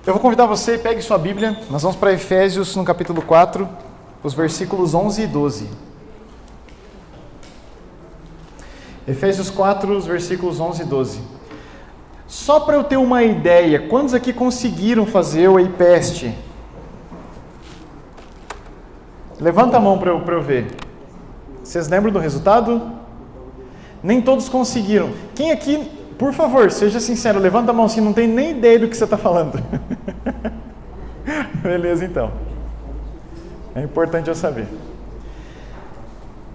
Eu vou convidar você, pegue sua Bíblia, nós vamos para Efésios no capítulo 4, os versículos 11 e 12. Efésios 4, os versículos 11 e 12. Só para eu ter uma ideia, quantos aqui conseguiram fazer o EIPEST? Levanta a mão para eu ver. Vocês lembram do resultado? Nem todos conseguiram. Quem aqui, por favor, seja sincero, levanta a mão se não tem nem ideia do que você está falando. Beleza, então. É importante eu saber.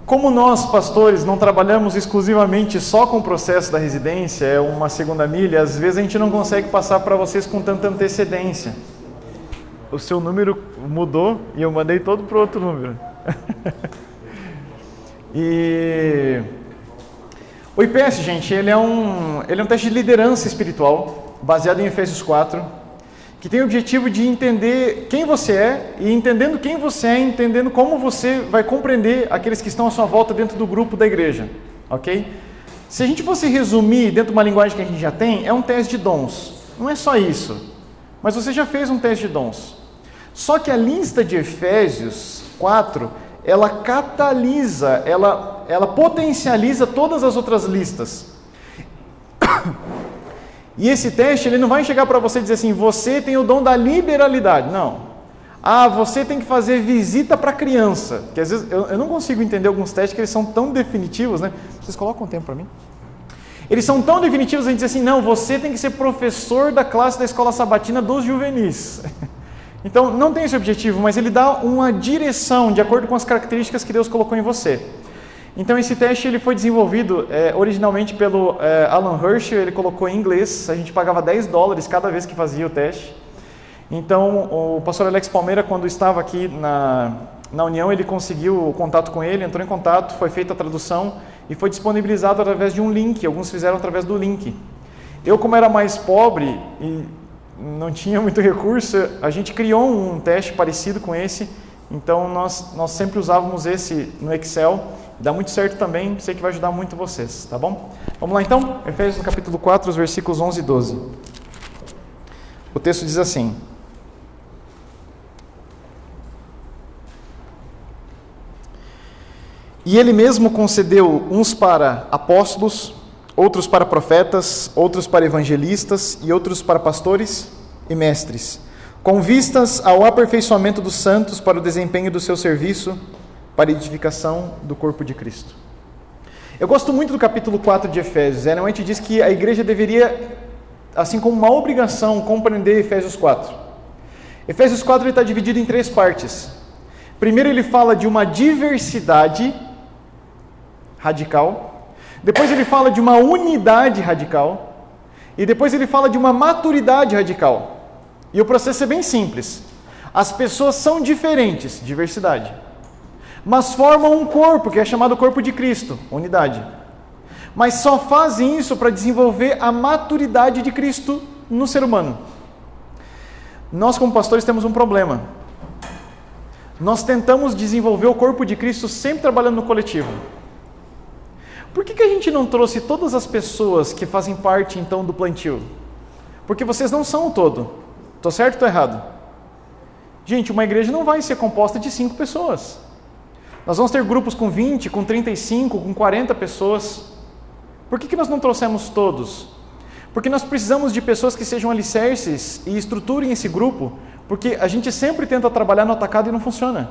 Como nós, pastores, não trabalhamos exclusivamente só com o processo da residência, é uma segunda milha, às vezes a gente não consegue passar para vocês com tanta antecedência. O seu número mudou e eu mandei todo para o outro número. E o IPS, gente, ele é um teste de liderança espiritual, baseado em Efésios 4, que tem o objetivo de entender quem você é, e entendendo quem você é, entendendo como você vai compreender aqueles que estão à sua volta dentro do grupo da igreja, ok? Se a gente fosse resumir dentro de uma linguagem que a gente já tem, é um teste de dons. Não é só isso, mas você já fez um teste de dons. Só que a lista de Efésios 4, ela catalisa, ela potencializa todas as outras listas. E esse teste, ele não vai chegar para você e dizer assim, você tem o dom da liberalidade. Não. Você tem que fazer visita para criança. Que às vezes eu não consigo entender alguns testes que eles são tão definitivos, né? Vocês colocam um tempo para mim? Eles são tão definitivos, a gente diz assim, não, você tem que ser professor da classe da escola sabatina dos juvenis. Então, não tem esse objetivo, mas ele dá uma direção de acordo com as características que Deus colocou em você. Então, esse teste ele foi desenvolvido originalmente pelo Alan Hirsch, ele colocou em inglês, a gente pagava $10 cada vez que fazia o teste. Então, o pastor Alex Palmeira, quando estava aqui na União, ele conseguiu o contato com ele, entrou em contato, foi feita a tradução e foi disponibilizado através de um link, alguns fizeram através do link. Eu, como era mais pobre e não tinha muito recurso, a gente criou um teste parecido com esse, então nós sempre usávamos esse no Excel, dá muito certo também, sei que vai ajudar muito vocês, tá bom? Vamos lá então, Efésios no capítulo 4, os versículos 11 e 12. O texto diz assim: E ele mesmo concedeu uns para apóstolos, outros para profetas, outros para evangelistas e outros para pastores e mestres, com vistas ao aperfeiçoamento dos santos para o desempenho do seu serviço, para a edificação do corpo de Cristo. Eu gosto muito do capítulo 4 de Efésios. Ellen White diz que a igreja deveria, assim como uma obrigação, compreender Efésios 4. Efésios 4 está dividido em 3 partes. Primeiro ele fala de uma diversidade radical, depois ele fala de uma unidade radical, e depois ele fala de uma maturidade radical. E o processo é bem simples. As pessoas são diferentes, diversidade, mas formam um corpo, que é chamado corpo de Cristo, unidade. Mas só fazem isso para desenvolver a maturidade de Cristo no ser humano. Nós, como pastores, temos um problema. Nós tentamos desenvolver o corpo de Cristo sempre trabalhando no coletivo. Por que a gente não trouxe todas as pessoas que fazem parte, então, do plantio? Porque vocês não são o todo. Estou certo ou estou errado? Gente, uma igreja não vai ser composta de 5 pessoas. Nós vamos ter grupos com 20, com 35, com 40 pessoas. Por que nós não trouxemos todos? Porque nós precisamos de pessoas que sejam alicerces e estruturem esse grupo, porque a gente sempre tenta trabalhar no atacado e não funciona.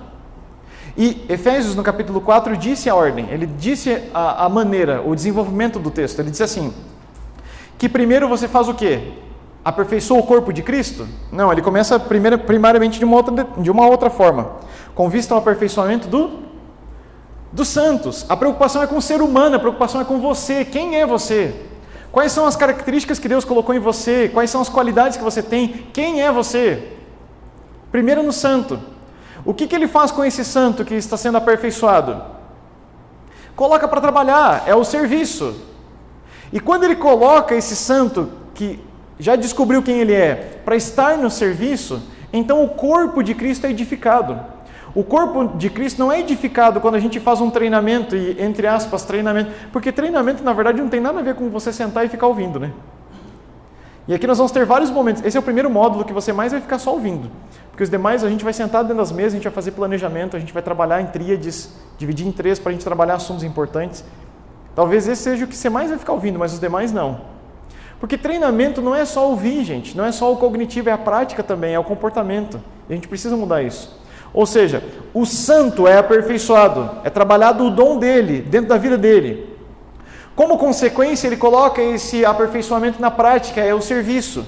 E Efésios, no capítulo 4, disse a ordem, ele disse a maneira, o desenvolvimento do texto. Ele disse assim, que primeiro você faz o quê? Aperfeiçoa o corpo de Cristo? Não, ele começa primariamente de uma outra forma, com vista ao aperfeiçoamento dos santos. A preocupação é com o ser humano, a preocupação é com você. Quem é você? Quais são as características que Deus colocou em você? Quais são as qualidades que você tem? Quem é você? Primeiro no santo. O que ele faz com esse santo que está sendo aperfeiçoado? Coloca para trabalhar, é o serviço. E quando ele coloca esse santo que já descobriu quem ele é, para estar no serviço, então o corpo de Cristo é edificado. O corpo de Cristo não é edificado quando a gente faz um treinamento, e entre aspas, treinamento, porque treinamento na verdade não tem nada a ver com você sentar e ficar ouvindo, né? E aqui nós vamos ter vários momentos. Esse é o primeiro módulo que você mais vai ficar só ouvindo. Porque os demais a gente vai sentar dentro das mesas, a gente vai fazer planejamento, a gente vai trabalhar em tríades, dividir em 3 para a gente trabalhar assuntos importantes. Talvez esse seja o que você mais vai ficar ouvindo, mas os demais não. Porque treinamento não é só ouvir, gente. Não é só o cognitivo, é a prática também, é o comportamento. E a gente precisa mudar isso. Ou seja, o santo é aperfeiçoado, é trabalhado o dom dele, dentro da vida dele. Como consequência, ele coloca esse aperfeiçoamento na prática, é o serviço.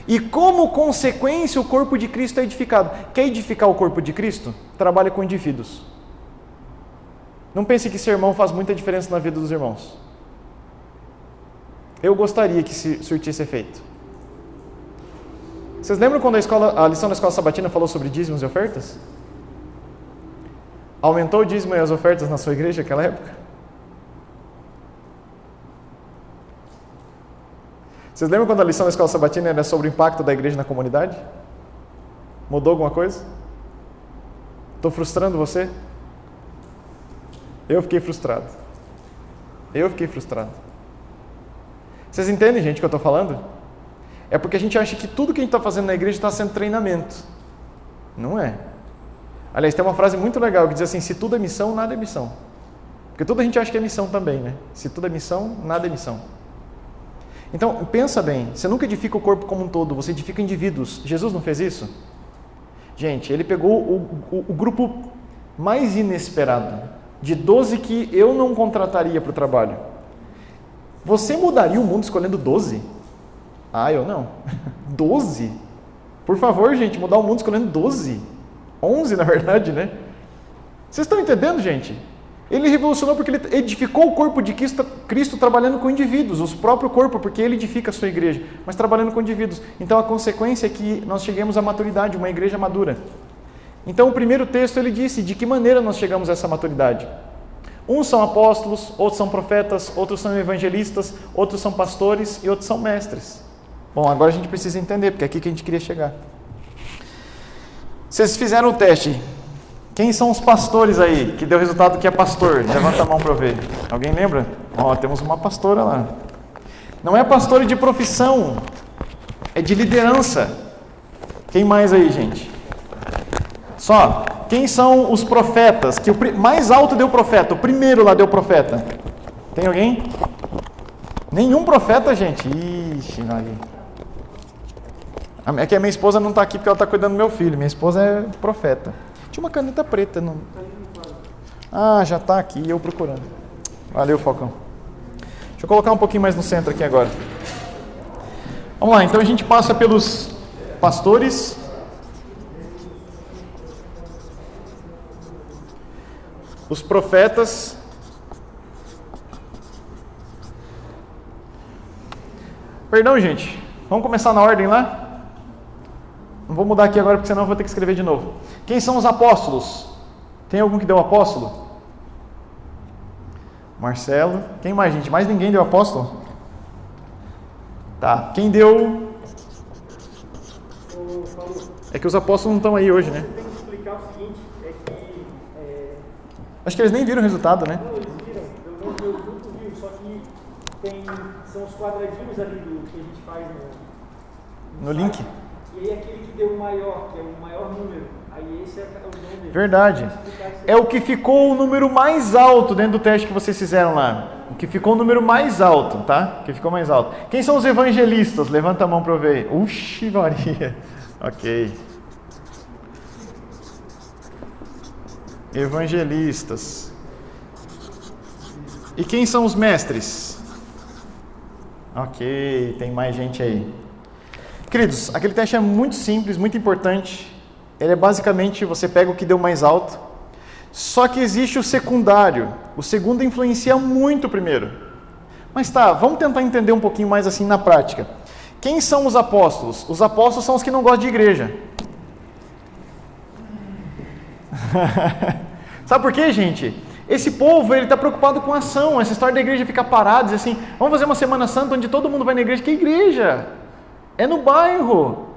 E como consequência, o corpo de Cristo é edificado. Quer edificar o corpo de Cristo? Trabalha com indivíduos. Não pense que sermão faz muita diferença na vida dos irmãos. Eu gostaria que surtisse efeito. Vocês lembram quando a lição da escola sabatina falou sobre dízimos e ofertas? Aumentou o dízimo e as ofertas na sua igreja naquela época? Vocês lembram quando a lição da escola sabatina era sobre o impacto da igreja na comunidade? Mudou alguma coisa? Estou frustrando você? Eu fiquei frustrado. Vocês entendem, gente, o que eu estou falando? É porque a gente acha que tudo que a gente está fazendo na igreja está sendo treinamento. Não é. Aliás, tem uma frase muito legal que diz assim: se tudo é missão, nada é missão. Porque tudo a gente acha que é missão também, né? Se tudo é missão, nada é missão. Então, pensa bem, você nunca edifica o corpo como um todo, você edifica indivíduos. Jesus não fez isso? Gente, ele pegou o grupo mais inesperado, de 12 que eu não contrataria para o trabalho. Você mudaria o mundo escolhendo 12? Ah, eu não. 12? Por favor, gente, mudar o mundo escolhendo 12. 11, na verdade, né? Vocês estão entendendo, gente? Ele revolucionou porque ele edificou o corpo de Cristo trabalhando com indivíduos, o próprio corpo, porque ele edifica a sua igreja, mas trabalhando com indivíduos. Então a consequência é que nós cheguemos à maturidade, uma igreja madura. Então o primeiro texto ele disse de que maneira nós chegamos a essa maturidade. Uns são apóstolos, outros são profetas, outros são evangelistas, outros são pastores e outros são mestres. Bom, agora a gente precisa entender, porque é aqui que a gente queria chegar. Vocês fizeram o teste. Quem são os pastores aí, que deu resultado que é pastor? Levanta a mão para eu ver. Alguém lembra? Ó, temos uma pastora lá. Não é pastor de profissão, é de liderança. Quem mais aí, gente? Só, quem são os profetas? Que o mais alto deu profeta, o primeiro lá deu profeta. Tem alguém? Nenhum profeta, gente? Ixi, Maria. É que a minha esposa não está aqui porque ela está cuidando do meu filho. Minha esposa é profeta. Tinha uma caneta preta. Não... Ah, já está aqui, eu procurando. Valeu, Falcão. Deixa eu colocar um pouquinho mais no centro aqui agora. Vamos lá, então a gente passa pelos pastores, os profetas, perdão, gente, vamos começar na ordem lá? Não vou mudar aqui agora porque senão eu vou ter que escrever de novo. Quem são os apóstolos? Tem algum que deu apóstolo? Marcelo. Quem mais, gente? Mais ninguém deu apóstolo? Tá. Quem deu? É que os apóstolos não estão aí hoje, né? Tem que explicar o seguinte, Acho que eles nem viram o resultado, né? Não, eles viram. Meu grupo viu, só que são os quadradinhos ali do que a gente faz no link. E aí aquele que deu o maior, que é o maior número, aí esse é o nome dele. Verdade. É o que ficou o número mais alto dentro do teste que vocês fizeram lá. O que ficou o número mais alto, tá? O que ficou mais alto. Quem são os evangelistas? Levanta a mão para eu ver. Uxi, Maria. Ok. Evangelistas. E quem são os mestres? Ok, tem mais gente aí. Queridos, aquele teste é muito simples, muito importante. Ele é basicamente, você pega o que deu mais alto, só que existe o secundário. O segundo influencia muito o primeiro. Mas tá, vamos tentar entender um pouquinho mais assim na prática. Quem são os apóstolos? Os apóstolos são os que não gostam de igreja. Sabe por quê, gente? Esse povo, ele está preocupado com ação. Essa história da igreja ficar parada, diz assim, vamos fazer uma Semana Santa onde todo mundo vai na igreja. Que igreja? É no bairro.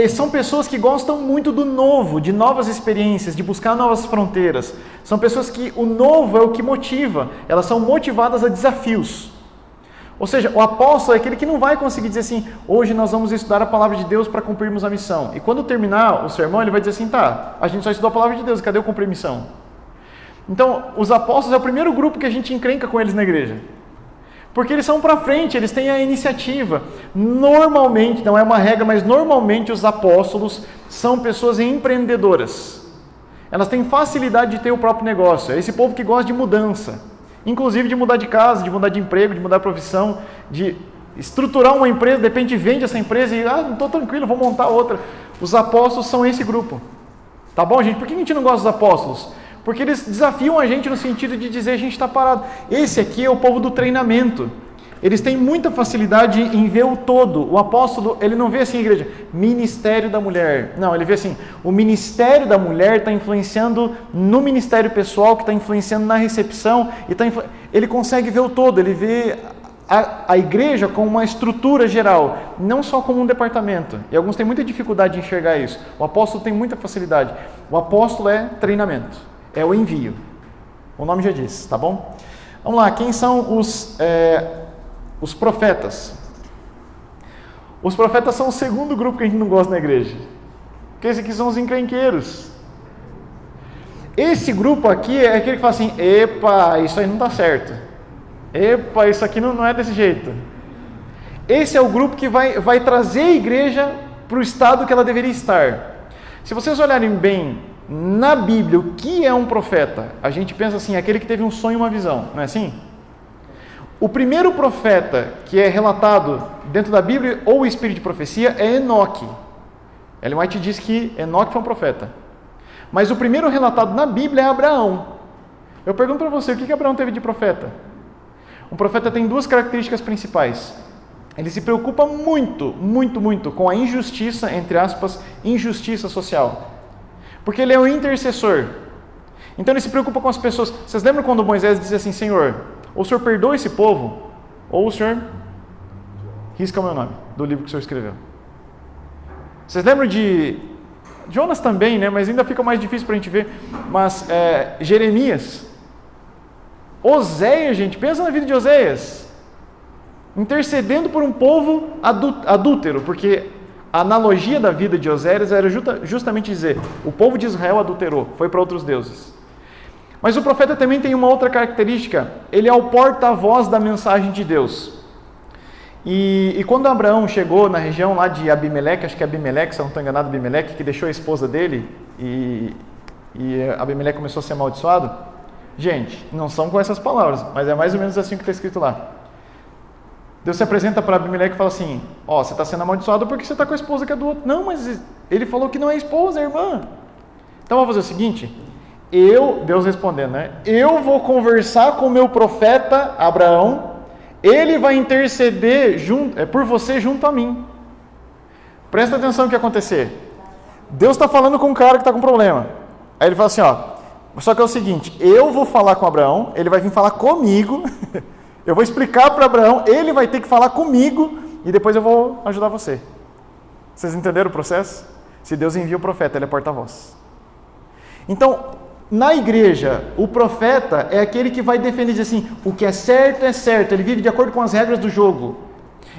São pessoas que gostam muito do novo, de novas experiências, de buscar novas fronteiras. São pessoas que o novo é o que motiva. Elas são motivadas a desafios. Ou seja, o apóstolo é aquele que não vai conseguir dizer assim, hoje nós vamos estudar a palavra de Deus para cumprirmos a missão. E quando terminar o sermão, ele vai dizer assim, tá, a gente só estudou a palavra de Deus, cadê eu cumprir a missão? Então, os apóstolos é o primeiro grupo que a gente encrenca com eles na igreja. Porque eles são para frente, eles têm a iniciativa. Normalmente, não é uma regra, mas normalmente os apóstolos são pessoas empreendedoras. Elas têm facilidade de ter o próprio negócio. É esse povo que gosta de mudança. Inclusive de mudar de casa, de mudar de emprego, de mudar de profissão, de estruturar uma empresa, de repente vende essa empresa e, não estou tranquilo, vou montar outra. Os apóstolos são esse grupo. Tá bom, gente? Por que a gente não gosta dos apóstolos? Porque eles desafiam a gente no sentido de dizer a gente está parado. Esse aqui é o povo do treinamento. Eles têm muita facilidade em ver o todo. O apóstolo, ele não vê assim, igreja, ministério da mulher. Não, ele vê assim, o ministério da mulher está influenciando no ministério pessoal, que está influenciando na recepção. Ele consegue ver o todo, ele vê a igreja como uma estrutura geral, não só como um departamento. E alguns têm muita dificuldade de enxergar isso. O apóstolo tem muita facilidade. O apóstolo é treinamento, é o envio. O nome já diz, tá bom? Vamos lá, quem são os profetas? Os profetas são o segundo grupo que a gente não gosta na igreja. Porque esses aqui são os encrenqueiros. Esse grupo aqui é aquele que fala assim, epa, isso aí não está certo. Epa, isso aqui não é desse jeito. Esse é o grupo que vai trazer a igreja para o estado que ela deveria estar. Se vocês olharem bem na Bíblia, o que é um profeta? A gente pensa assim, aquele que teve um sonho e uma visão, não é assim? O primeiro profeta que é relatado dentro da Bíblia, ou o espírito de profecia, é Enoque. Ellen White diz que Enoque foi um profeta. Mas o primeiro relatado na Bíblia é Abraão. Eu pergunto para você, o que Abraão teve de profeta? Um profeta tem duas características principais. Ele se preocupa muito, muito, muito com a injustiça, entre aspas, injustiça social. Porque ele é o intercessor. Então ele se preocupa com as pessoas. Vocês lembram quando Moisés dizia assim, Senhor, ou o Senhor perdoa esse povo, ou o Senhor risca o meu nome, do livro que o Senhor escreveu. Vocês lembram de Jonas também, né? Mas ainda fica mais difícil para a gente ver. Mas Jeremias, Oséias, gente, pensa na vida de Oséias, intercedendo por um povo adúltero, porque a analogia da vida de Oséias era justamente dizer, o povo de Israel adulterou, foi para outros deuses. Mas o profeta também tem uma outra característica, ele é o porta-voz da mensagem de Deus. E quando Abraão chegou na região lá de Abimeleque, acho que é Abimeleque, se eu não estou enganado, Abimeleque, que deixou a esposa dele, e Abimeleque começou a ser amaldiçoado, gente, não são com essas palavras, mas é mais ou menos assim que está escrito lá. Deus se apresenta para Abimeleque e fala assim, você está sendo amaldiçoado porque você está com a esposa que é do outro. Não, mas ele falou que não é esposa, é irmã. Então vamos fazer o seguinte, Deus respondendo, né? Eu vou conversar com o meu profeta Abraão, ele vai interceder por você junto a mim. Presta atenção no que vai acontecer. Deus está falando com um cara que está com problema. Aí ele fala assim, só que é o seguinte, eu vou falar com Abraão, ele vai vir falar comigo, eu vou explicar para Abraão, ele vai ter que falar comigo e depois eu vou ajudar você. Vocês entenderam o processo? Se Deus envia o profeta, ele é porta-voz. Então, na igreja, o profeta é aquele que vai defender, dizer assim, o que é certo, ele vive de acordo com as regras do jogo.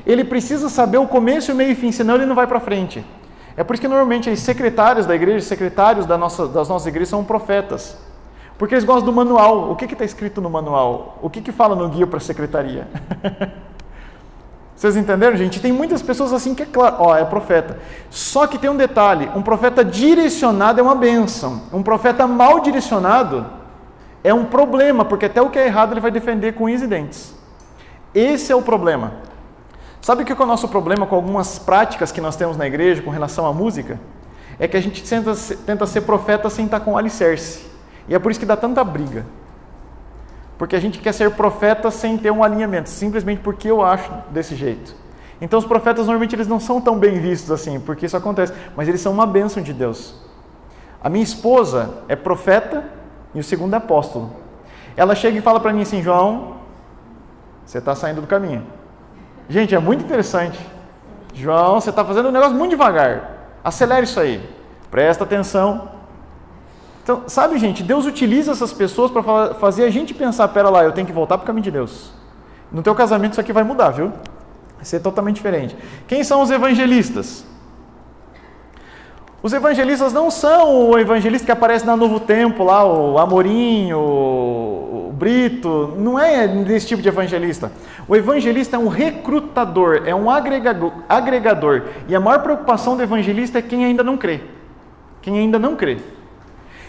Ele precisa saber o começo, o meio e o fim, senão ele não vai para frente. É por isso que normalmente os secretários da igreja, secretários das nossas igrejas são profetas. Porque eles gostam do manual. O que está escrito no manual? O que fala no guia para a secretaria? Vocês entenderam, gente? Tem muitas pessoas assim que é claro, é profeta. Só que tem um detalhe, um profeta direcionado é uma bênção. Um profeta mal direcionado é um problema, porque até o que é errado ele vai defender com unhas e dentes. Esse é o problema. Sabe o que é o nosso problema com algumas práticas que nós temos na igreja com relação à música? É que a gente tenta ser profeta sem estar com alicerce. E é por isso que dá tanta briga. Porque a gente quer ser profeta sem ter um alinhamento, simplesmente porque eu acho desse jeito. Então os profetas normalmente eles não são tão bem vistos assim, porque isso acontece, mas eles são uma bênção de Deus. A minha esposa é profeta e o segundo é apóstolo. Ela chega e fala para mim assim, João, você está saindo do caminho. Gente, é muito interessante. João, você está fazendo um negócio muito devagar. Acelera isso aí. Presta atenção. Então, sabe, gente, Deus utiliza essas pessoas para fazer a gente pensar, pera lá, eu tenho que voltar para o caminho de Deus. No teu casamento isso aqui vai mudar, viu? Vai ser totalmente diferente. Quem são os evangelistas? Os evangelistas não são o evangelista que aparece na Novo Tempo, lá, o Amorim, o Brito, não é desse tipo de evangelista. O evangelista é um recrutador, é um agregador. E a maior preocupação do evangelista é quem ainda não crê. Quem ainda não crê.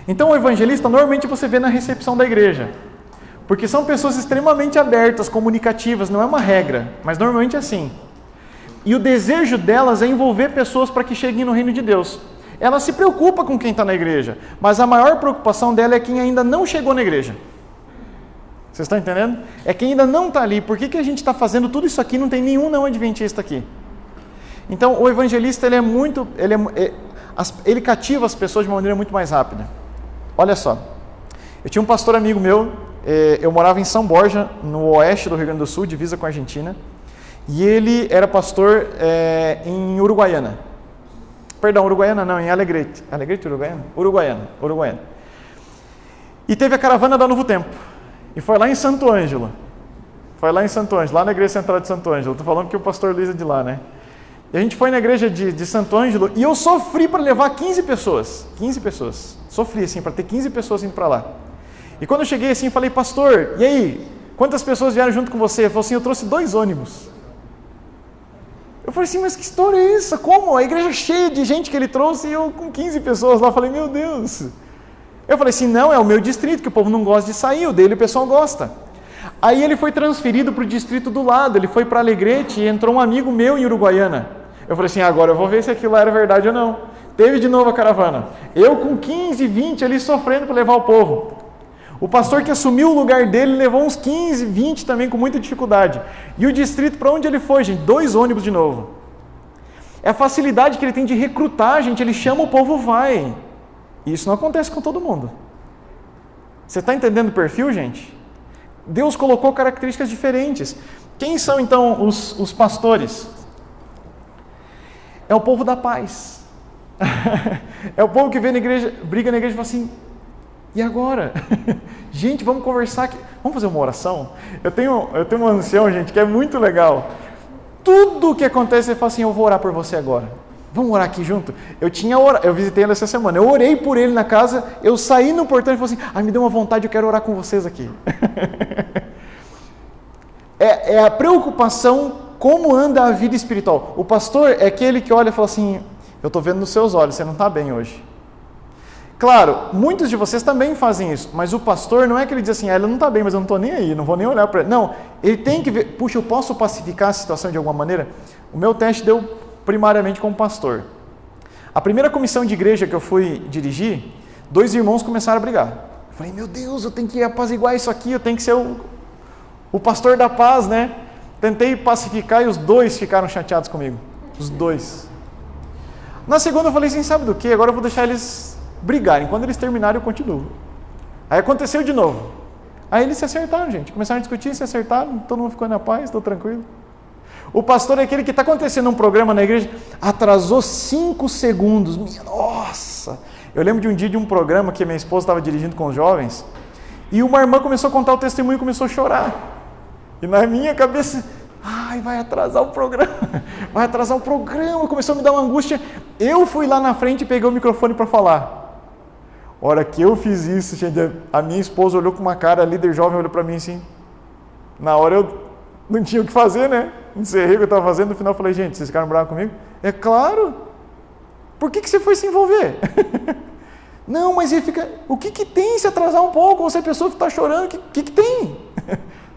Então o evangelista normalmente você vê na recepção da igreja. Porque são pessoas extremamente abertas, comunicativas, não é uma regra, mas normalmente é assim. E o desejo delas é envolver pessoas para que cheguem no reino de Deus. Ela se preocupa com quem está na igreja, mas a maior preocupação dela é quem ainda não chegou na igreja. Vocês estão entendendo? É quem ainda não está ali. Por que a gente está fazendo tudo isso aqui e não tem nenhum não adventista aqui? Então o evangelista ele cativa as pessoas de uma maneira muito mais rápida. Olha só, eu tinha um pastor amigo meu, eu morava em São Borja, no oeste do Rio Grande do Sul, divisa com a Argentina, e ele era pastor em Uruguaiana. Perdão, Uruguaiana não, em Alegrete. Alegrete, Uruguaiana? Uruguaiana. E teve a caravana da Novo Tempo. E foi lá em Santo Ângelo. Lá na igreja central de Santo Ângelo. Estou falando que o pastor Luiz é de lá, né? E a gente foi na igreja de Santo Ângelo e eu sofri para levar 15 pessoas. 15 pessoas. Sofri, assim, para ter 15 pessoas indo para lá. E quando eu cheguei assim, falei, pastor, e aí? Quantas pessoas vieram junto com você? Ele falou assim, eu trouxe 2 ônibus. Eu falei assim, mas que história é essa? Como? A igreja cheia de gente que ele trouxe e eu com 15 pessoas lá. Eu falei, meu Deus. Eu falei assim, não, é o meu distrito, que o povo não gosta de sair, o dele o pessoal gosta. Aí ele foi transferido para o distrito do lado, ele foi para Alegrete e entrou um amigo meu em Uruguaiana. Eu falei assim, agora eu vou ver se aquilo lá era verdade ou não. Teve de novo a caravana. Eu com 15, 20 ali sofrendo para levar o povo. O pastor que assumiu o lugar dele levou uns 15, 20 também com muita dificuldade. E o distrito, para onde ele foi, gente? 2 ônibus de novo. É a facilidade que ele tem de recrutar, gente. Ele chama o povo, vai. E isso não acontece com todo mundo. Você está entendendo o perfil, gente? Deus colocou características diferentes. Quem são, então, os pastores? É o povo da paz. É o povo que vem na igreja, briga na igreja e fala assim, e agora? Gente, vamos conversar aqui. Vamos fazer uma oração? Eu tenho um ancião, gente, que é muito legal. Tudo que acontece, ele fala assim, eu vou orar por você agora. Vamos orar aqui junto? Eu visitei ele essa semana, eu orei por ele na casa, eu saí no portão e falei assim, me deu uma vontade, eu quero orar com vocês aqui. É a preocupação como anda a vida espiritual. O pastor é aquele que olha e fala assim, eu estou vendo nos seus olhos, você não está bem hoje. Claro, muitos de vocês também fazem isso, mas o pastor não é que ele diz assim, ele não está bem, mas eu não estou nem aí, não vou nem olhar para ele. Não, ele tem que ver, puxa, eu posso pacificar a situação de alguma maneira? O meu teste deu primariamente como pastor. A primeira comissão de igreja que eu fui dirigir, 2 irmãos começaram a brigar. Eu falei, meu Deus, eu tenho que apaziguar isso aqui, eu tenho que ser o pastor da paz, né? Tentei pacificar e os 2 ficaram chateados comigo. Os 2. Na segunda eu falei assim, sabe do que? Agora eu vou deixar eles brigarem. Quando eles terminarem eu continuo. Aí aconteceu de novo. Aí eles se acertaram, gente. Começaram a discutir, se acertaram, todo mundo ficou na paz, estou tranquilo. O pastor é aquele que está acontecendo um programa na igreja, atrasou 5 segundos. Minha nossa! Eu lembro de um dia de um programa que minha esposa estava dirigindo com os jovens, e uma irmã começou a contar o testemunho e começou a chorar. E na minha cabeça, vai atrasar o programa. Vai atrasar o programa. Começou a me dar uma angústia. Eu fui lá na frente e peguei o microfone para falar. A hora que eu fiz isso, gente, a minha esposa olhou com uma cara, a líder jovem olhou para mim assim. Na hora eu não tinha o que fazer, né? Encerrei o que eu estava fazendo, no final eu falei, gente, vocês ficaram bravos comigo? É claro! Por que você foi se envolver? Não, mas ele fica... O que tem se atrasar um pouco? Ou se a pessoa está chorando, o que tem?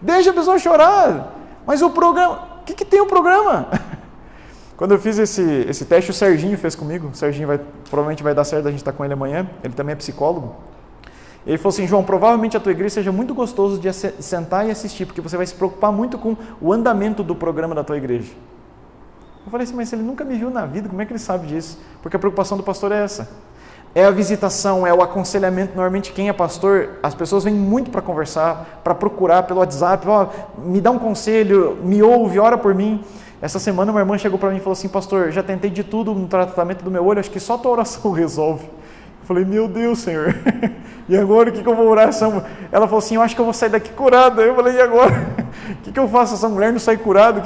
Deixa a pessoa chorar. Mas o programa... O que tem o programa? Quando eu fiz esse teste, o Serginho fez comigo. O Serginho provavelmente vai dar certo, a gente está com ele amanhã. Ele também é psicólogo. Ele falou assim, João, provavelmente a tua igreja seja muito gostoso de sentar e assistir, porque você vai se preocupar muito com o andamento do programa da tua igreja. Eu falei assim, mas se ele nunca me viu na vida, como é que ele sabe disso? Porque a preocupação do pastor é essa. É a visitação, é o aconselhamento. Normalmente quem é pastor, as pessoas vêm muito para conversar, para procurar pelo WhatsApp, me dá um conselho, me ouve, ora por mim. Essa semana uma irmã chegou para mim e falou assim, pastor, já tentei de tudo no tratamento do meu olho, acho que só a tua oração resolve. Eu falei, meu Deus, Senhor, e agora o que eu vou orar? Ela falou assim, eu acho que eu vou sair daqui curada. Eu falei, e agora? O que eu faço se essa mulher não sair curada?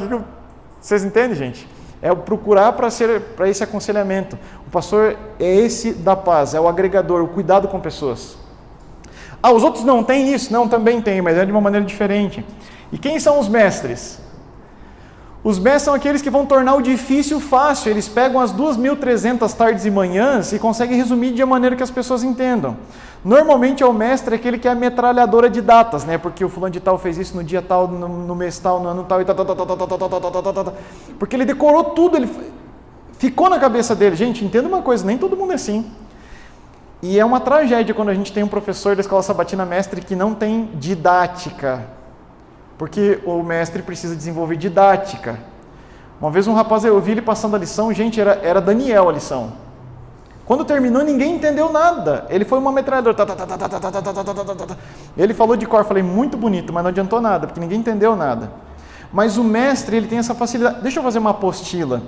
Vocês entendem, gente? É procurar para esse aconselhamento. O pastor é esse da paz, é o agregador, o cuidado com pessoas. Os outros não têm isso? Não, também tem, mas é de uma maneira diferente. E quem são os mestres? Os mestres são aqueles que vão tornar o difícil fácil. Eles pegam as 2.300 tardes e manhãs e conseguem resumir de uma maneira que as pessoas entendam. Normalmente o mestre é aquele que é a metralhadora de datas, né? Porque o fulano de tal fez isso no dia tal, no mês tal, no ano tal, e tal. Porque ele decorou tudo, ele ficou na cabeça dele. Gente, entenda uma coisa, nem todo mundo é assim. E é uma tragédia quando a gente tem um professor da escola sabatina mestre que não tem didática. Porque o mestre precisa desenvolver didática. Uma vez um rapaz, eu vi ele passando a lição, gente, era Daniel a lição. Quando terminou, ninguém entendeu nada. Ele foi uma metralhadora. Ele falou de cor, falei, muito bonito, mas não adiantou nada, porque ninguém entendeu nada. Mas o mestre, ele tem essa facilidade. Deixa eu fazer uma apostila.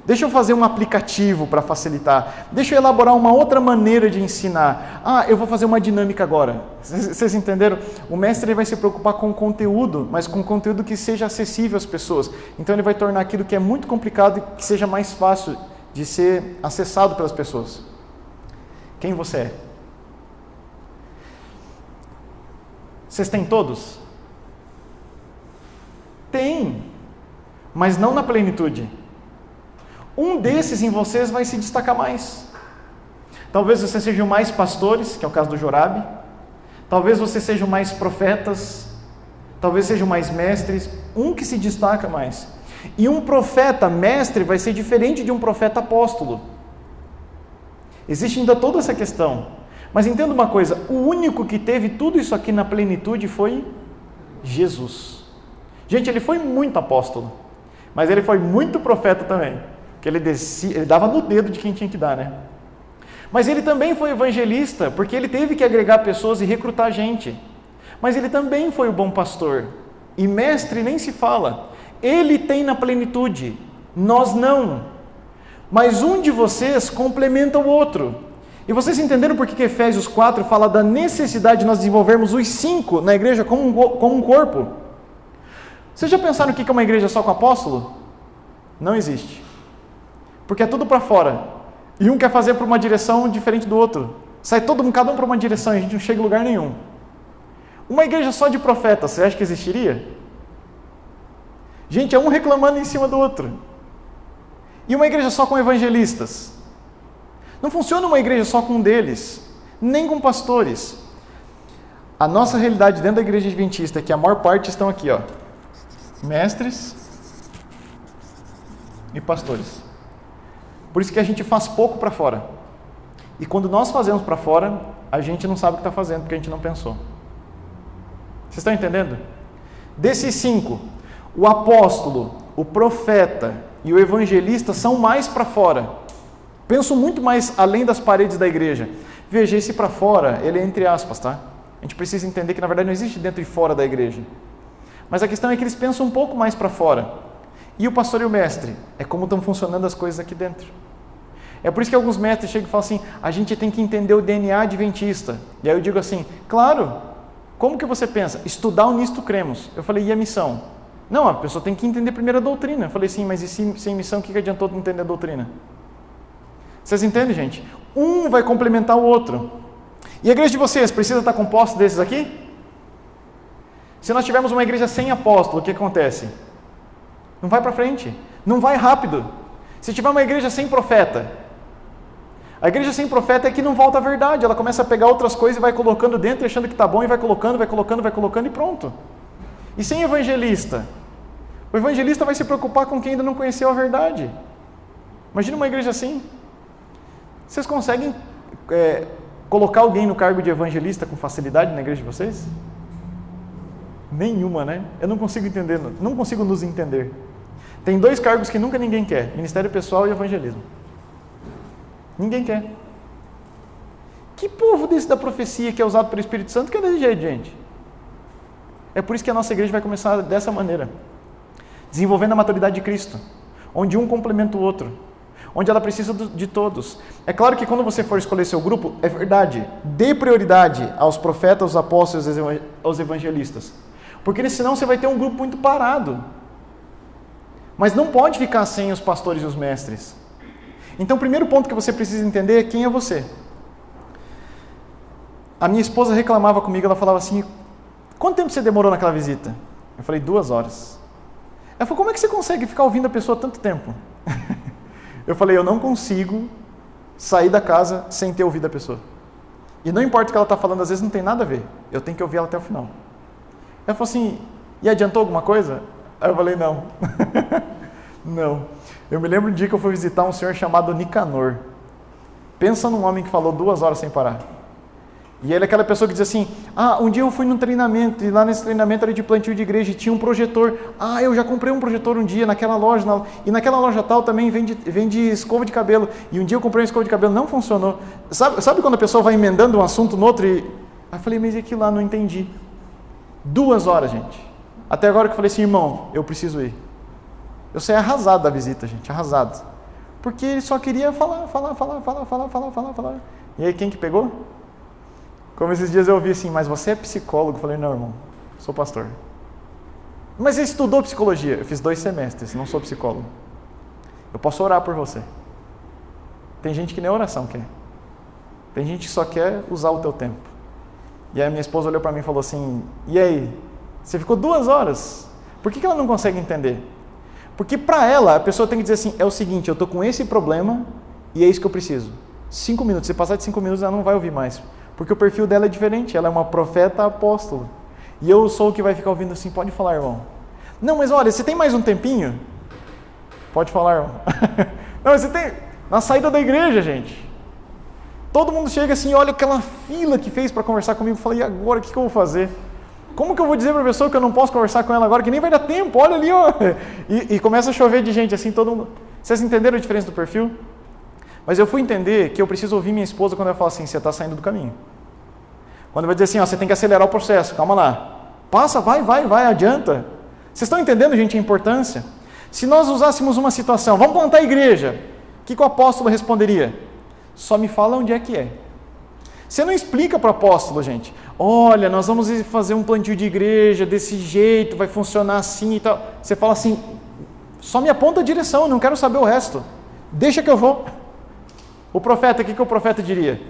Deixa eu fazer um aplicativo para facilitar. Deixa eu elaborar uma outra maneira de ensinar. Eu vou fazer uma dinâmica agora. Vocês entenderam? O mestre ele vai se preocupar com o conteúdo, mas com conteúdo que seja acessível às pessoas. Então ele vai tornar aquilo que é muito complicado que seja mais fácil de ser acessado pelas pessoas. Quem você é? Vocês têm todos? Tem, mas não na plenitude. Um desses em vocês vai se destacar mais. Talvez vocês sejam mais pastores, que é o caso do Jorabe. Talvez vocês sejam mais profetas. Talvez sejam mais mestres. Um que se destaca mais. E um profeta mestre vai ser diferente de um profeta apóstolo. Existe ainda toda essa questão. Mas entenda uma coisa, o único que teve tudo isso aqui na plenitude foi Jesus. Gente, ele foi muito apóstolo, mas ele foi muito profeta também. Porque ele dava no dedo de quem tinha que dar, né? Mas ele também foi evangelista, porque ele teve que agregar pessoas e recrutar gente. Mas ele também foi o bom pastor. E mestre nem se fala. Ele tem na plenitude, nós não. Mas um de vocês complementa o outro. E vocês entenderam por que Efésios 4 fala da necessidade de nós desenvolvermos os 5 na igreja como um corpo? Vocês já pensaram o que é uma igreja só com apóstolo? Não existe. Porque é tudo para fora. E um quer fazer para uma direção diferente do outro. Sai todo mundo, cada um para uma direção e a gente não chega em lugar nenhum. Uma igreja só de profetas, você acha que existiria? Gente, é um reclamando em cima do outro. E uma igreja só com evangelistas? Não funciona uma igreja só com um deles, nem com pastores. A nossa realidade dentro da igreja adventista é que a maior parte estão aqui, mestres e pastores. Por isso que a gente faz pouco para fora. E quando nós fazemos para fora, a gente não sabe o que está fazendo, porque a gente não pensou. Vocês estão entendendo? Desses 5, o apóstolo, o profeta e o evangelista são mais para fora. Penso muito mais além das paredes da igreja. Veja, esse para fora, ele é entre aspas, tá? A gente precisa entender que na verdade não existe dentro e fora da igreja. Mas a questão é que eles pensam um pouco mais para fora. E o pastor e o mestre? É como estão funcionando as coisas aqui dentro. É por isso que alguns mestres chegam e falam assim, a gente tem que entender o DNA adventista. E aí eu digo assim, claro, como que você pensa? Estudar o nisto cremos. Eu falei, e a missão? Não, a pessoa tem que entender primeiro a doutrina. Eu falei, sim, mas e sem missão, o que adiantou de entender a doutrina? Vocês entendem, gente? Um vai complementar o outro. E a igreja de vocês precisa estar composta desses aqui? Se nós tivermos uma igreja sem apóstolo, o que acontece? Não vai para frente. Não vai rápido. Se tiver uma igreja sem profeta, a igreja sem profeta é que não volta à verdade. Ela começa a pegar outras coisas e vai colocando dentro, achando que está bom, e vai colocando e pronto. E sem evangelista? O evangelista vai se preocupar com quem ainda não conheceu a verdade. Imagina uma igreja assim. Vocês conseguem colocar alguém no cargo de evangelista com facilidade na igreja de vocês? Nenhuma, né? Eu não consigo entender, não consigo nos entender. Tem 2 cargos que nunca ninguém quer, ministério pessoal e evangelismo. Ninguém quer. Que povo desse da profecia que é usado pelo Espírito Santo que é desse jeito, gente? É por isso que a nossa igreja vai começar dessa maneira. Desenvolvendo a maturidade de Cristo. Onde um complementa o outro. Onde ela precisa de todos. É claro que quando você for escolher seu grupo, é verdade, dê prioridade aos profetas, aos apóstolos, aos evangelistas. Porque senão você vai ter um grupo muito parado. Mas não pode ficar sem os pastores e os mestres. Então, o primeiro ponto que você precisa entender é quem é você. A minha esposa reclamava comigo, ela falava assim, quanto tempo você demorou naquela visita? Eu falei, 2 horas. Ela falou, como é que você consegue ficar ouvindo a pessoa tanto tempo? Eu falei, eu não consigo sair da casa sem ter ouvido a pessoa. E não importa o que ela está falando, às vezes não tem nada a ver. Eu tenho que ouvir ela até o final. Ela falou assim, e adiantou alguma coisa? Aí eu falei, não. Não. Eu me lembro um dia que eu fui visitar um senhor chamado Nicanor. Pensa num homem que falou 2 horas sem parar. E ele é aquela pessoa que diz assim, um dia eu fui num treinamento, e lá nesse treinamento era de plantio de igreja, e tinha um projetor. Eu já comprei um projetor um dia naquela loja, e naquela loja tal também vende escova de cabelo. E um dia eu comprei uma escova de cabelo, não funcionou. Sabe quando a pessoa vai emendando um assunto no outro? Aí eu falei, mas e aquilo lá, não entendi. 2 horas, gente. Até agora que eu falei assim, irmão, eu preciso ir. Eu saí arrasado da visita, gente, arrasado. Porque ele só queria falar. E aí, quem que pegou? Como esses dias eu ouvi assim, mas você é psicólogo? Eu falei, não, irmão, sou pastor. Mas você estudou psicologia? Eu fiz 2 semestres, não sou psicólogo. Eu posso orar por você. Tem gente que nem oração quer. Tem gente que só quer usar o teu tempo. E aí minha esposa olhou para mim e falou assim, e aí? Você ficou 2 horas? Por que ela não consegue entender? Porque para ela, a pessoa tem que dizer assim, é o seguinte, eu estou com esse problema e é isso que eu preciso. 5 minutos, se passar de 5 minutos ela não vai ouvir mais. Porque o perfil dela é diferente, ela é uma profeta apóstola. E eu sou o que vai ficar ouvindo assim, pode falar, irmão. Não, mas olha, você tem mais um tempinho? Pode falar, irmão. Não, mas você tem... Na saída da igreja, gente. Todo mundo chega assim, olha aquela fila que fez para conversar comigo. Eu falei, e agora, o que eu vou fazer? Como que eu vou dizer para a pessoa que eu não posso conversar com ela agora, que nem vai dar tempo, olha ali, ó. E começa a chover de gente, assim, todo mundo... Vocês entenderam a diferença do perfil? Mas eu fui entender que eu preciso ouvir minha esposa quando ela fala assim, você está saindo do caminho. Quando vai dizer assim, você tem que acelerar o processo, calma lá. Passa, vai, adianta. Vocês estão entendendo, gente, a importância? Se nós usássemos uma situação, vamos plantar a igreja, o que o apóstolo responderia? Só me fala onde é que é. Você não explica para o apóstolo, gente, olha, nós vamos fazer um plantio de igreja desse jeito, vai funcionar assim e tal. Você fala assim, só me aponta a direção, eu não quero saber o resto. Deixa que eu vou. O profeta, o que o profeta diria?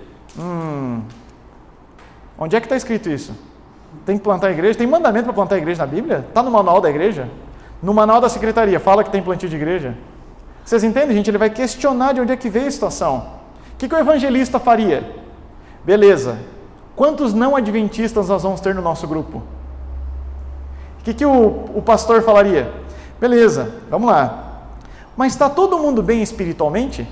Onde é que está escrito isso? Tem que plantar a igreja? Tem mandamento para plantar a igreja na Bíblia? Está no manual da igreja? No manual da secretaria, fala que tem plantio de igreja? Vocês entendem, gente? Ele vai questionar de onde é que veio a situação. O que o evangelista faria? Beleza. Quantos não adventistas nós vamos ter no nosso grupo? O que o pastor falaria? Beleza, vamos lá. Mas está todo mundo bem espiritualmente?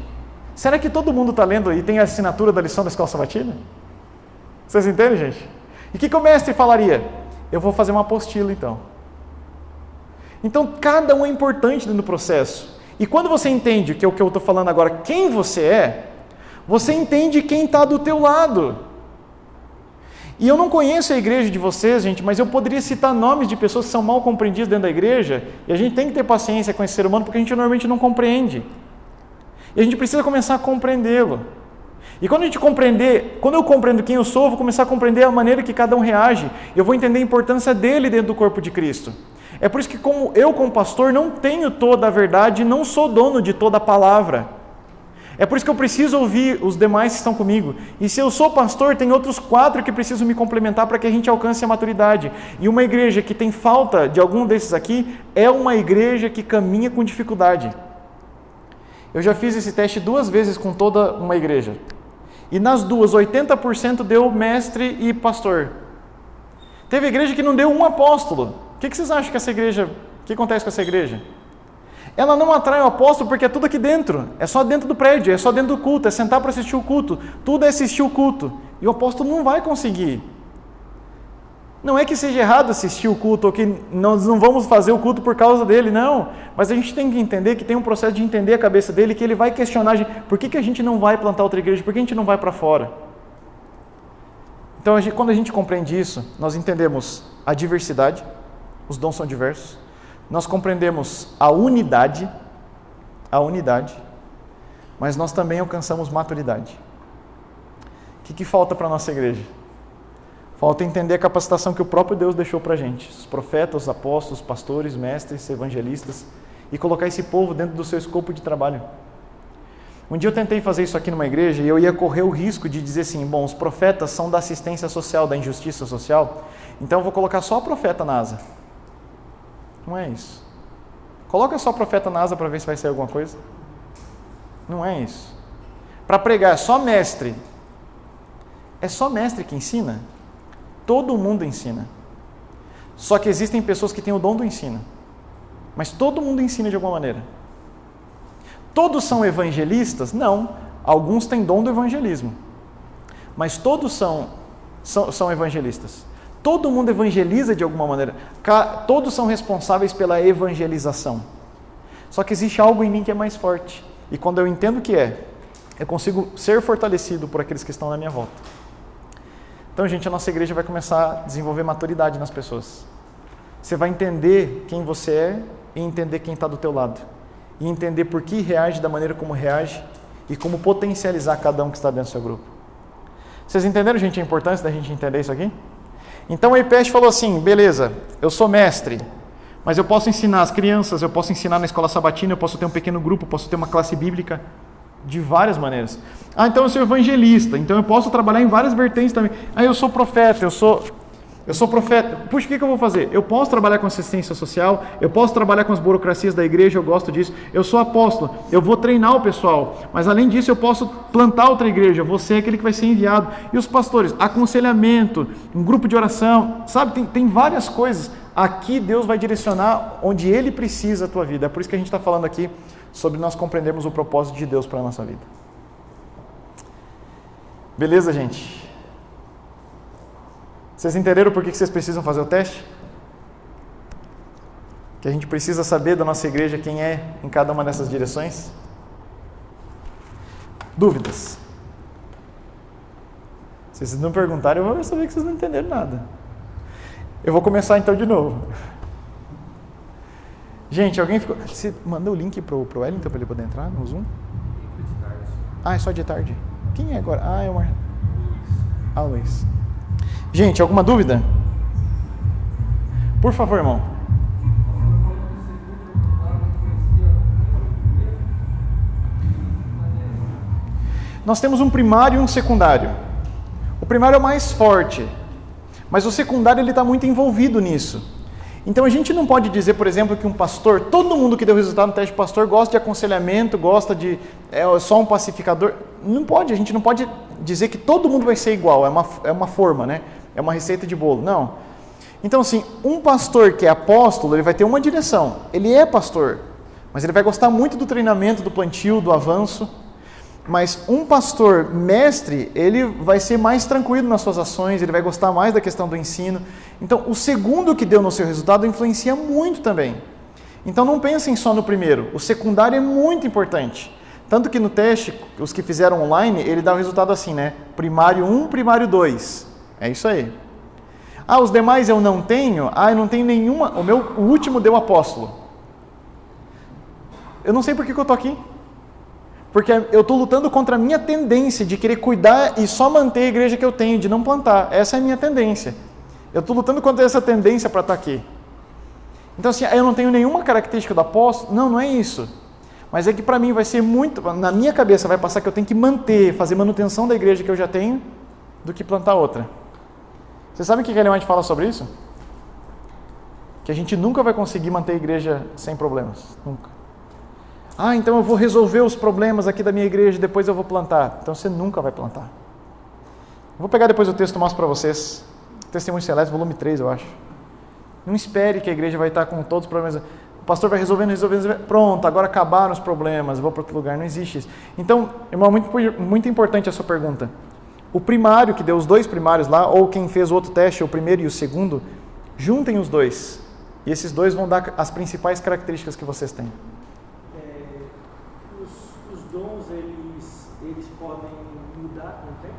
Será que todo mundo está lendo e tem a assinatura da lição da escola sabatina? Vocês entendem, gente? E o que o mestre falaria? Eu vou fazer uma apostila, então. Então, cada um é importante dentro do processo. E quando você entende que é o que eu estou falando agora, quem você é, você entende quem está do teu lado. E eu não conheço a igreja de vocês, gente, mas eu poderia citar nomes de pessoas que são mal compreendidas dentro da igreja, e a gente tem que ter paciência com esse ser humano, porque a gente normalmente não compreende. E a gente precisa começar a compreendê-lo. E quando eu compreendo quem eu sou, eu vou começar a compreender a maneira que cada um reage, eu vou entender a importância dele dentro do corpo de Cristo. É por isso que como pastor, não tenho toda a verdade, não sou dono de toda a palavra. É por isso que eu preciso ouvir os demais que estão comigo. E se eu sou pastor, tem outros 4 que precisam me complementar para que a gente alcance a maturidade. E uma igreja que tem falta de algum desses aqui, é uma igreja que caminha com dificuldade. Eu já fiz esse teste 2 vezes com toda uma igreja. E nas 2, 80% deu mestre e pastor. Teve igreja que não deu um apóstolo. O que vocês acham que essa igreja... O que acontece com essa igreja? Ela não atrai o apóstolo porque é tudo aqui dentro. É só dentro do prédio, é só dentro do culto, é sentar para assistir o culto. Tudo é assistir o culto. E o apóstolo não vai conseguir. Não é que seja errado assistir o culto, ou que nós não vamos fazer o culto por causa dele, não. Mas a gente tem que entender que tem um processo de entender a cabeça dele, que ele vai questionar, por que a gente não vai plantar outra igreja, por que a gente não vai para fora? Então, quando a gente compreende isso, nós entendemos a diversidade, os dons são diversos, nós compreendemos a unidade, mas nós também alcançamos maturidade. O que falta para a nossa igreja? Falta entender a capacitação que o próprio Deus deixou para a gente. Os profetas, os apóstolos, pastores, mestres, evangelistas. E colocar esse povo dentro do seu escopo de trabalho. Um dia eu tentei fazer isso aqui numa igreja e eu ia correr o risco de dizer assim, bom, os profetas são da assistência social, da injustiça social, então eu vou colocar só o profeta na asa. Não é isso. Coloca só o profeta na asa para ver se vai sair alguma coisa. Não é isso. Para pregar é só mestre. É só mestre que ensina? Todo mundo ensina. Só que existem pessoas que têm o dom do ensino. Mas todo mundo ensina de alguma maneira. Todos são evangelistas? Não. Alguns têm dom do evangelismo. Mas todos são evangelistas. Todo mundo evangeliza de alguma maneira. Todos são responsáveis pela evangelização. Só que existe algo em mim que é mais forte. E quando eu entendo o que é, eu consigo ser fortalecido por aqueles que estão na minha volta. Então, gente, a nossa igreja vai começar a desenvolver maturidade nas pessoas. Você vai entender quem você é e entender quem está do teu lado. E entender por que reage da maneira como reage e como potencializar cada um que está dentro do seu grupo. Vocês entenderam, gente, a importância da gente entender isso aqui? Então, o IPEST falou assim, beleza, eu sou mestre, mas eu posso ensinar as crianças, eu posso ensinar na escola sabatina, eu posso ter um pequeno grupo, eu posso ter uma classe bíblica, de várias maneiras. Então eu sou evangelista, então eu posso trabalhar em várias vertentes também. Eu sou profeta, eu sou profeta. Puxa, o que eu vou fazer? Eu posso trabalhar com assistência social, eu posso trabalhar com as burocracias da igreja, eu gosto disso. Eu sou apóstolo, eu vou treinar o pessoal, mas além disso eu posso plantar outra igreja, você é aquele que vai ser enviado. E os pastores, aconselhamento, um grupo de oração, sabe? Tem várias coisas. Aqui Deus vai direcionar onde Ele precisa a tua vida. É por isso que a gente está falando aqui sobre nós compreendermos o propósito de Deus para a nossa vida. Beleza, gente? Vocês entenderam por que vocês precisam fazer o teste? Que a gente precisa saber da nossa igreja quem é em cada uma dessas direções? Dúvidas? Se vocês não perguntarem, eu vou saber que vocês não entenderam nada. Eu vou começar então de novo. Gente, alguém ficou... Você mandou o link pro Wellington para ele poder entrar no Zoom? É só de tarde. Quem é agora? É o Mar... Luiz. Gente, alguma dúvida? Por favor, irmão. Nós temos um primário e um secundário. O primário é o mais forte, mas o secundário ele está muito envolvido nisso. Então a gente não pode dizer, por exemplo, que um pastor, todo mundo que deu resultado no teste de pastor gosta de aconselhamento, gosta de só um pacificador. Não pode, a gente não pode dizer que todo mundo vai ser igual, é uma forma, né? É uma receita de bolo, não. Então assim, um pastor que é apóstolo, ele vai ter uma direção, ele é pastor, mas ele vai gostar muito do treinamento, do plantio, do avanço. Mas um pastor mestre, ele vai ser mais tranquilo nas suas ações, ele vai gostar mais da questão do ensino. Então, o segundo que deu no seu resultado influencia muito também. Então, não pensem só no primeiro. O secundário é muito importante. Tanto que no teste, os que fizeram online, ele dá o resultado assim, né? Primário 1, primário 2. É isso aí. Os demais eu não tenho? Eu não tenho nenhuma. O último deu apóstolo. Eu não sei por que eu estou aqui. Porque eu estou lutando contra a minha tendência de querer cuidar e só manter a igreja que eu tenho, de não plantar. Essa é a minha tendência. Eu estou lutando contra essa tendência para estar aqui. Então assim, eu não tenho nenhuma característica do apóstolo. Não é isso. Mas é que para mim vai ser muito... Na minha cabeça vai passar que eu tenho que manter, fazer manutenção da igreja que eu já tenho, do que plantar outra. Vocês sabem o que a Ellen White fala sobre isso? Que a gente nunca vai conseguir manter a igreja sem problemas. Nunca. Então eu vou resolver os problemas aqui da minha igreja e depois eu vou plantar. Então você nunca vai plantar. Eu vou pegar depois o texto e mostro para vocês. Testemunho Celeste, volume 3, eu acho. Não espere que a igreja vai estar com todos os problemas. O pastor vai resolvendo. Pronto, agora acabaram os problemas, eu vou para outro lugar. Não existe isso. Então, irmão, muito importante a sua pergunta. O primário, que deu os dois primários lá, ou quem fez o outro teste, o primeiro e o segundo, juntem os dois. E esses dois vão dar as principais características que vocês têm. Eles podem mudar com o tempo?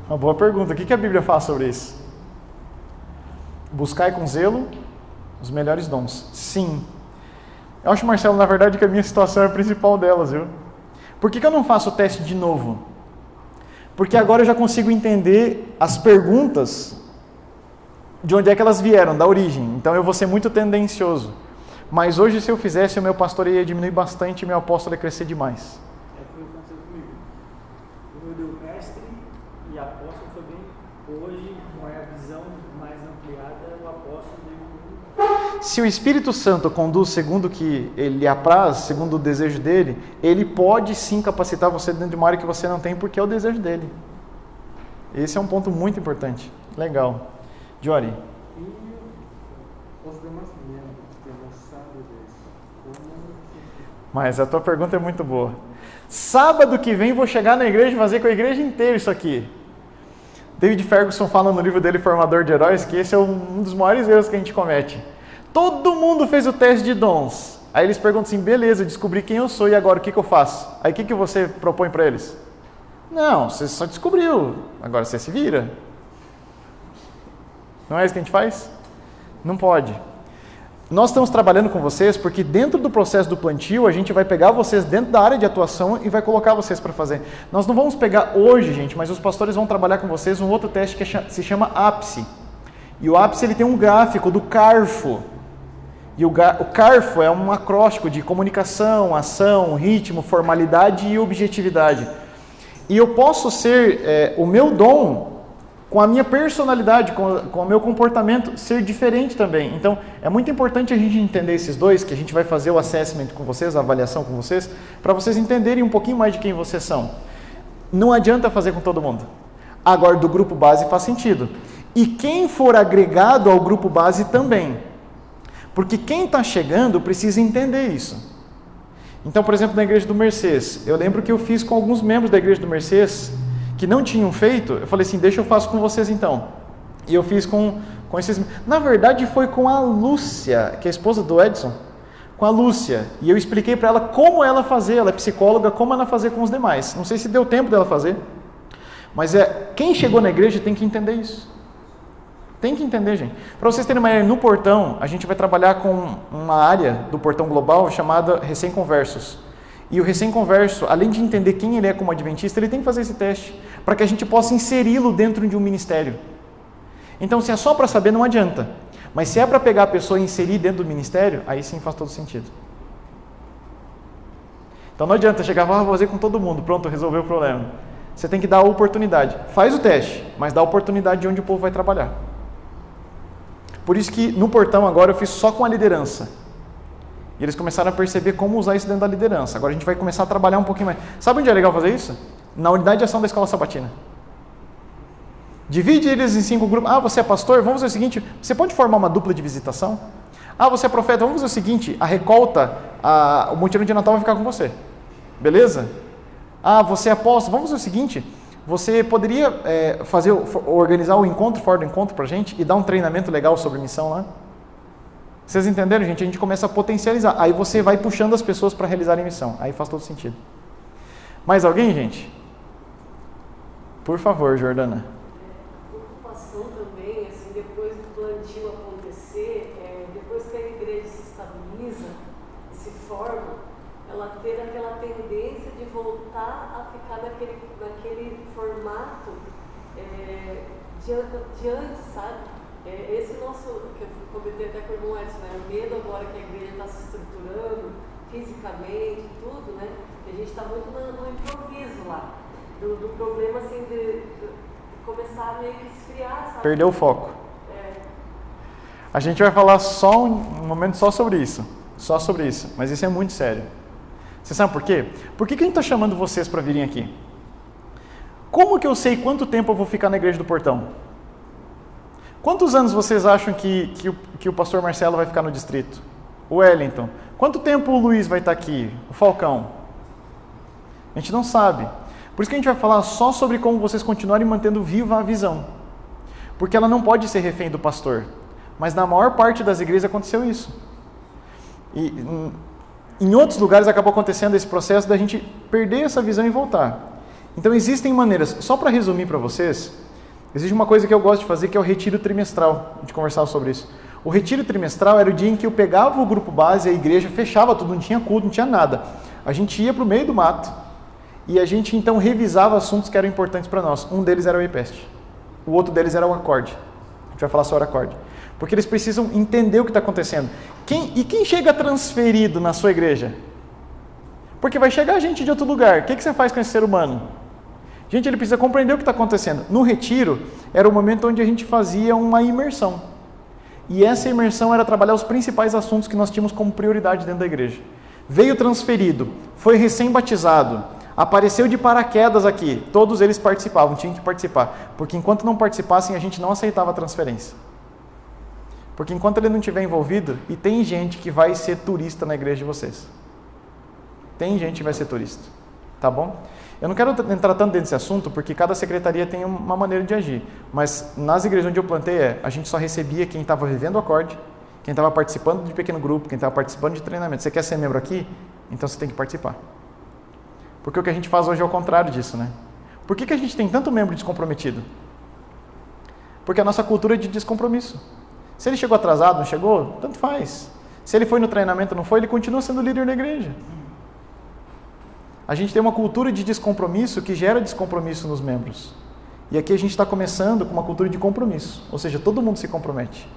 Uma boa pergunta. O que a Bíblia fala sobre isso? Buscai com zelo os melhores dons. Sim. Eu acho, Marcelo, na verdade, que a minha situação é a principal delas, viu? Por que eu não faço o teste de novo? Porque agora eu já consigo entender as perguntas de onde é que elas vieram, da origem. Então eu vou ser muito tendencioso. Mas hoje, se eu fizesse, o meu pastor ia diminuir bastante e meu apóstolo ia crescer demais. Foi o que aconteceu comigo. O meu deu mestre e apóstolo foi bem. Hoje, com a visão mais ampliada, o apóstolo deu. Se o Espírito Santo conduz segundo o que ele apraz, segundo o desejo dele, ele pode sim capacitar você dentro de uma área que você não tem, porque é o desejo dele. Esse é um ponto muito importante. Legal. Jory. E os demais membros que não sabem disso, como... Mas a tua pergunta é muito boa. Sábado que vem vou chegar na igreja e fazer com a igreja inteira isso aqui. David Ferguson fala no livro dele, Formador de Heróis, que esse é um dos maiores erros que a gente comete. Todo mundo fez o teste de dons. Aí eles perguntam assim, beleza, eu descobri quem eu sou e agora o que eu faço? Aí o que você propõe para eles? Não, você só descobriu, agora você se vira. Não é isso que a gente faz? Não pode. Nós estamos trabalhando com vocês porque dentro do processo do plantio a gente vai pegar vocês dentro da área de atuação e vai colocar vocês para fazer. Nós não vamos pegar hoje, gente, mas os pastores vão trabalhar com vocês um outro teste que se chama ápice. E o ápice ele tem um gráfico do CARFO. E o CARFO é um acróstico de comunicação, ação, ritmo, formalidade e objetividade. E eu posso ser o meu dom com a minha personalidade, com o meu comportamento ser diferente também. Então, é muito importante a gente entender esses dois, que a gente vai fazer o assessment com vocês, a avaliação com vocês, para vocês entenderem um pouquinho mais de quem vocês são. Não adianta fazer com todo mundo. Agora, do grupo base faz sentido. E quem for agregado ao grupo base também. Porque quem está chegando precisa entender isso. Então, por exemplo, na igreja do Mercês, eu lembro que eu fiz com alguns membros da igreja do Mercês, que não tinham feito, eu falei assim, deixa eu faço com vocês então. E eu fiz com esses... Na verdade foi com a Lúcia, que é a esposa do Edson, com a Lúcia. E eu expliquei para ela como ela fazer, ela é psicóloga, como ela fazer com os demais. Não sei se deu tempo dela fazer, mas quem chegou na igreja tem que entender isso. Tem que entender, gente. Para vocês terem uma ideia, no portão, a gente vai trabalhar com uma área do portão global chamada recém-conversos. E o recém-converso, além de entender quem ele é como adventista, ele tem que fazer esse teste, para que a gente possa inseri-lo dentro de um ministério. Então, se é só para saber, não adianta. Mas se é para pegar a pessoa e inserir dentro do ministério, aí sim faz todo sentido. Então não adianta chegar e falar, vou fazer com todo mundo, pronto, resolveu o problema. Você tem que dar a oportunidade. Faz o teste, mas dá a oportunidade de onde o povo vai trabalhar. Por isso que no portão agora eu fiz só com a liderança. E eles começaram a perceber como usar isso dentro da liderança. Agora a gente vai começar a trabalhar um pouquinho mais. Sabe onde é legal fazer isso? Na unidade de ação da escola sabatina. Divide eles em 5 grupos. Ah, você é pastor? Vamos fazer o seguinte, você pode formar uma dupla de visitação? Ah, você é profeta? Vamos fazer o seguinte, a recolta, o mutirão de Natal vai ficar com você. Beleza? Ah, você é apóstolo? Vamos fazer o seguinte, você poderia organizar o encontro fora do encontro pra gente e dar um treinamento legal sobre missão lá? Vocês entenderam, gente? A gente começa a potencializar. Aí você vai puxando as pessoas para realizarem missão. Aí faz todo sentido. Mais alguém, gente? Por favor, Jordana. Preocupação também, assim, depois do plantio acontecer, depois que a igreja se estabiliza e se forma, ela ter aquela tendência de voltar a ficar naquele formato de antes, sabe? Esse nosso, que eu comentei até com o irmão Edson, né? O medo agora que a igreja está se estruturando fisicamente, tudo, né? E a gente está muito no improviso lá. Do problema assim de começar a meio que esfriar, sabe? Perdeu o foco. A gente vai falar só um momento só sobre isso. Só sobre isso. Mas isso é muito sério. Você sabe por quê? Por que a gente está chamando vocês para virem aqui? Como que eu sei quanto tempo eu vou ficar na igreja do portão? Quantos anos vocês acham que o pastor Marcelo vai ficar no distrito? O Wellington. Quanto tempo o Luiz vai estar aqui? O Falcão? A gente não sabe. Por isso que a gente vai falar só sobre como vocês continuarem mantendo viva a visão. Porque ela não pode ser refém do pastor. Mas na maior parte das igrejas aconteceu isso. E em outros lugares acabou acontecendo esse processo da gente perder essa visão e voltar. Então existem maneiras, só para resumir para vocês, existe uma coisa que eu gosto de fazer que é o retiro trimestral. A gente conversava sobre isso. O retiro trimestral era o dia em que eu pegava o grupo base, a igreja fechava tudo, não tinha culto, não tinha nada. A gente ia para o meio do mato e a gente então revisava assuntos que eram importantes para nós. Um deles era o EPEST, o outro deles era o acorde. gente vai falar sobre acorde. Porque eles precisam entender o que está acontecendo. Quem chega transferido na sua igreja? Porque vai chegar gente de outro lugar. O que você faz com esse ser humano? Gente, ele precisa compreender o que está acontecendo. No retiro, era o momento onde a gente fazia uma imersão. E essa imersão era trabalhar os principais assuntos que nós tínhamos como prioridade dentro da igreja. Veio transferido, foi recém-batizado, apareceu de paraquedas aqui. Todos eles participavam, tinham que participar. Porque enquanto não participassem, a gente não aceitava a transferência. Porque enquanto ele não estiver envolvido, e tem gente que vai ser turista na igreja de vocês. Tem gente que vai ser turista. Tá bom? Eu não quero entrar tanto dentro desse assunto, porque cada secretaria tem uma maneira de agir. Mas nas igrejas onde eu plantei, a gente só recebia quem estava vivendo o acorde, quem estava participando de pequeno grupo, quem estava participando de treinamento. Você quer ser membro aqui? Então você tem que participar. Porque o que a gente faz hoje é o contrário disso, né? Por que a gente tem tanto membro descomprometido? Porque a nossa cultura é de descompromisso. Se ele chegou atrasado, não chegou, tanto faz. Se ele foi no treinamento, não foi, ele continua sendo líder da igreja. A gente tem uma cultura de descompromisso que gera descompromisso nos membros. E aqui a gente está começando com uma cultura de compromisso. Ou seja, todo mundo se compromete.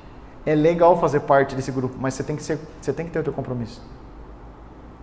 É legal fazer parte desse grupo, mas você tem que ter o teu compromisso.